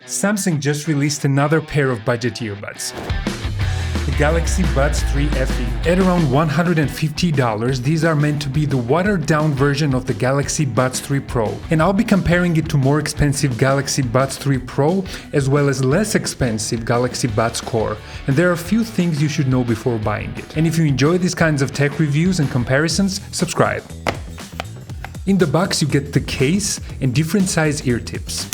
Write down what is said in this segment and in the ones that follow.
Samsung just released another pair of budget earbuds. The Galaxy Buds 3 FE. At around $150, these are meant to be the watered-down version of the Galaxy Buds 3 Pro. And I'll be comparing it to more expensive Galaxy Buds 3 Pro, as well as less expensive Galaxy Buds Core. And there are a few things you should know before buying it. And if you enjoy these kinds of tech reviews and comparisons, subscribe. In the box you get the case and different size ear tips.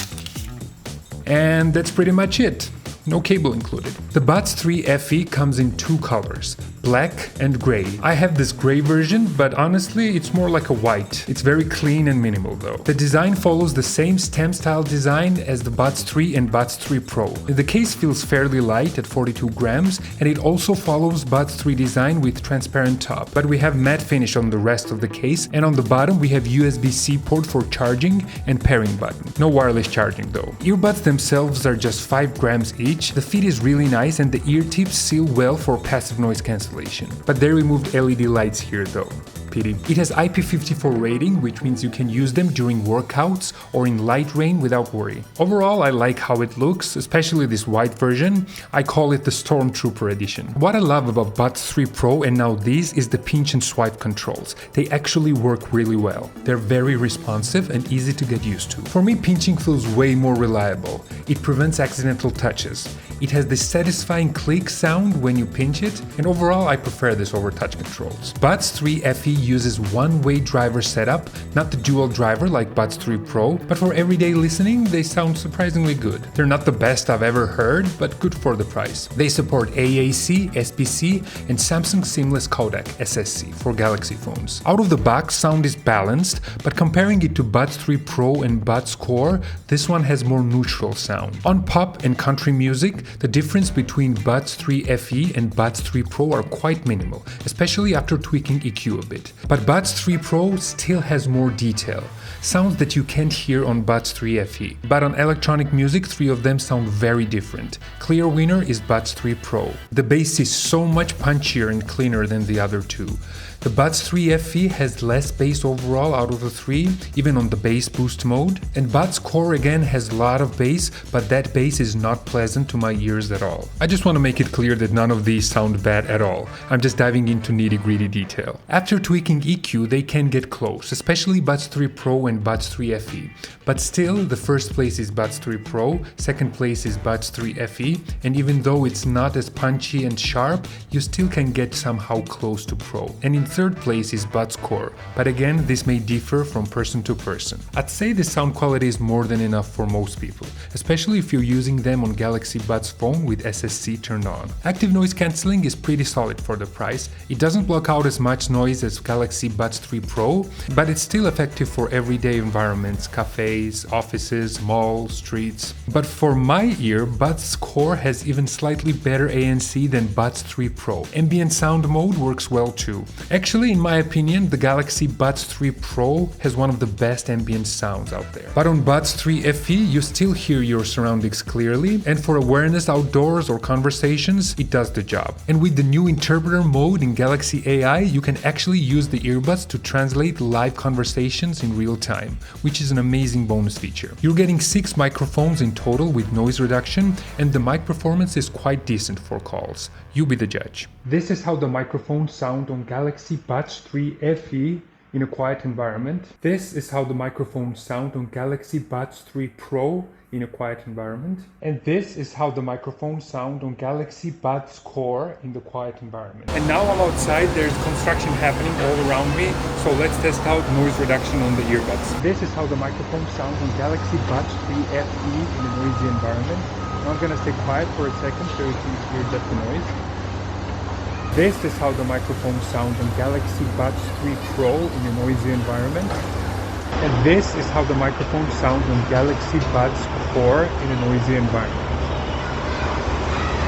And that's pretty much it. No cable included. The Buds 3 FE comes in two colors, black and gray. I have this gray version, but honestly it's more like a white. It's very clean and minimal though. The design follows the same stem style design as the Buds 3 and Buds 3 Pro. The case feels fairly light at 42 grams, and it also follows Buds 3 design with transparent top, but we have matte finish on the rest of the case, and on the bottom we have USB-C port for charging and pairing button. No wireless charging though. Earbuds themselves are just 5 grams each. The fit is really nice and the ear tips seal well for passive noise cancellation. But they removed LED lights here though. Pity. It has IP54 rating, which means you can use them during workouts or in light rain without worry. Overall, I like how it looks, especially this white version. I call it the Stormtrooper edition. What I love about Buds 3 Pro and now these is the pinch and swipe controls. They actually work really well. They're very responsive and easy to get used to. For me, pinching feels way more reliable. It prevents accidental touches. It has this satisfying click sound when you pinch it, and overall I prefer this over touch controls. Buds 3 FE uses one-way driver setup, not the dual driver like Buds 3 Pro, but for everyday listening they sound surprisingly good. They're not the best I've ever heard, but good for the price. They support AAC, SBC, and Samsung Seamless Codec (SSC) for Galaxy phones. Out of the box, sound is balanced, but comparing it to Buds 3 Pro and Buds Core, this one has more neutral sound. On pop and country music, the difference between Buds 3 FE and Buds 3 Pro are quite minimal, especially after tweaking EQ a bit. But Buds 3 Pro still has more detail, sounds that you can't hear on Buds 3 FE. But on electronic music, 3 of them sound very different. Clear winner is Buds 3 Pro. The bass is so much punchier and cleaner than the other two. The Buds 3 FE has less bass overall out of the 3, even on the bass boost mode. And Buds Core again has a lot of bass, but that bass is not pleasant to my ears at all. I just want to make it clear that none of these sound bad at all. I'm just diving into nitty-gritty detail. After tweaking EQ, they can get close, especially Buds 3 Pro and Buds 3 FE. But still, the first place is Buds 3 Pro, second place is Buds 3 FE, and even though it's not as punchy and sharp, you still can get somehow close to Pro. And in third place is Buds Core, but again this may differ from person to person. I'd say the sound quality is more than enough for most people, especially if you're using them on Galaxy Buds phone with SSC turned on. Active noise cancelling is pretty solid for the price. It doesn't block out as much noise as Galaxy Buds 3 Pro, but it's still effective for everyday environments, cafes, offices, malls, streets. But for my ear, Buds Core has even slightly better ANC than Buds 3 Pro. Ambient sound mode works well too. Actually, in my opinion, the Galaxy Buds 3 Pro has one of the best ambient sounds out there. But on Buds 3 FE, you still hear your surroundings clearly, and for awareness outdoors or conversations, it does the job. And with the new interpreter mode in Galaxy AI, you can actually use the earbuds to translate live conversations in real time, which is an amazing bonus feature. You're getting 6 microphones in total with noise reduction, and the mic performance is quite decent for calls. You be the judge. This is how the microphones sound on Galaxy Buds 3 FE in a quiet environment. This is how the microphones sound on Galaxy Buds 3 Pro in a quiet environment. And this is how the microphones sound on Galaxy Buds Core in the quiet environment. And now I'm outside, there's construction happening all around me, so let's test out noise reduction on the earbuds. This is how the microphones sound on Galaxy Buds 3 FE in a noisy environment. Now I'm gonna stay quiet for a second so you can hear just the noise. This is how the microphones sound on Galaxy Buds 3 Pro in a noisy environment. And this is how the microphones sound on Galaxy Buds Core in a noisy environment.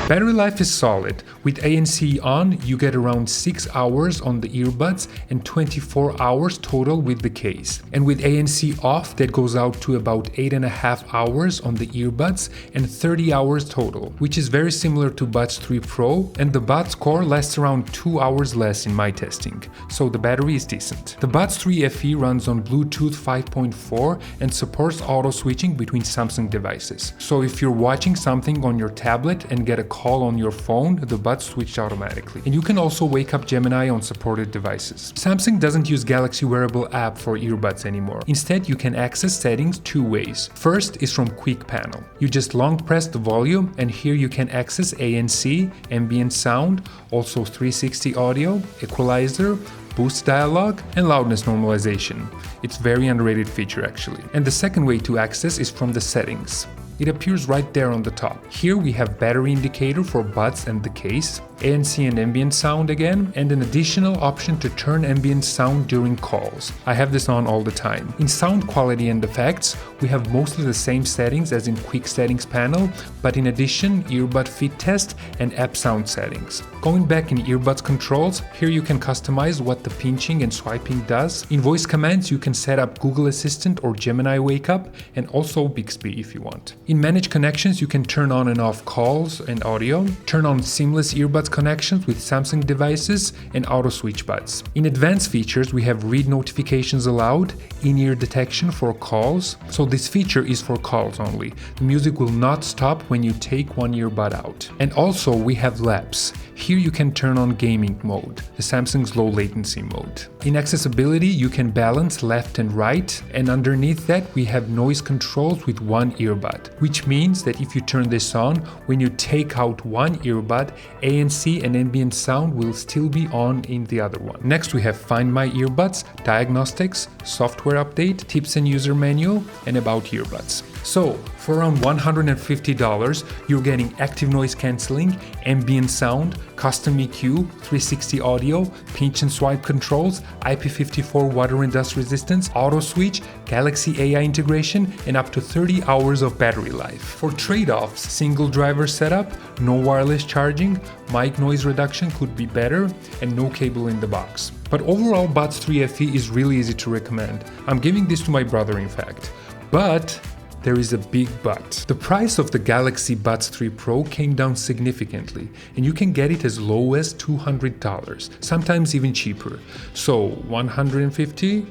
Battery life is solid. With ANC on, you get around 6 hours on the earbuds and 24 hours total with the case. And with ANC off, that goes out to about 8.5 hours on the earbuds and 30 hours total, which is very similar to Buds 3 Pro, and the Buds Core lasts around 2 hours less in my testing, so the battery is decent. The Buds 3 FE runs on Bluetooth 5.4 and supports auto switching between Samsung devices. So if you're watching something on your tablet and get a call on your phone, the Buds switch automatically. And you can also wake up Gemini on supported devices. Samsung doesn't use Galaxy Wearable app for earbuds anymore. Instead, you can access settings two ways. First is from Quick Panel. You just long press the volume, and here you can access ANC, Ambient Sound, also 360 audio, equalizer, boost dialogue, and loudness normalization. It's very underrated feature actually. And the second way to access is from the settings. It appears right there on the top. Here we have battery indicator for buds and the case, ANC and ambient sound again, and an additional option to turn ambient sound during calls. I have this on all the time. In sound quality and effects, we have mostly the same settings as in quick settings panel, but in addition, earbud fit test and app sound settings. Going back in earbuds controls, here you can customize what the pinching and swiping does. In voice commands, you can set up Google Assistant or Gemini Wake Up, and also Bixby if you want. In manage connections, you can turn on and off calls and audio, turn on seamless earbuds connections with Samsung devices, and auto switch buds. In advanced features, we have read notifications allowed, in-ear detection for calls. So this feature is for calls only. The music will not stop when you take one earbud out. And also we have lapse. Here you can turn on gaming mode, the Samsung's low latency mode. In accessibility, you can balance left and right, and underneath that we have noise controls with one earbud, which means that if you turn this on, when you take out one earbud, ANC and ambient sound will still be on in the other one. Next we have Find My Earbuds, diagnostics, software update, tips and user manual, and about earbuds. So, for around $150, you're getting active noise cancelling, ambient sound, custom EQ, 360 audio, pinch and swipe controls, IP54 water and dust resistance, auto switch, Galaxy AI integration, and up to 30 hours of battery life. For trade-offs, single driver setup, no wireless charging, mic noise reduction could be better, and no cable in the box. But overall, Buds 3 FE is really easy to recommend. I'm giving this to my brother in fact. But there is a big but. The price of the Galaxy Buds 3 Pro came down significantly, and you can get it as low as $200, sometimes even cheaper. So $150,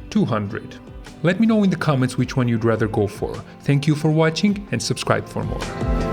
$200. Let me know in the comments which one you'd rather go for. Thank you for watching, and subscribe for more.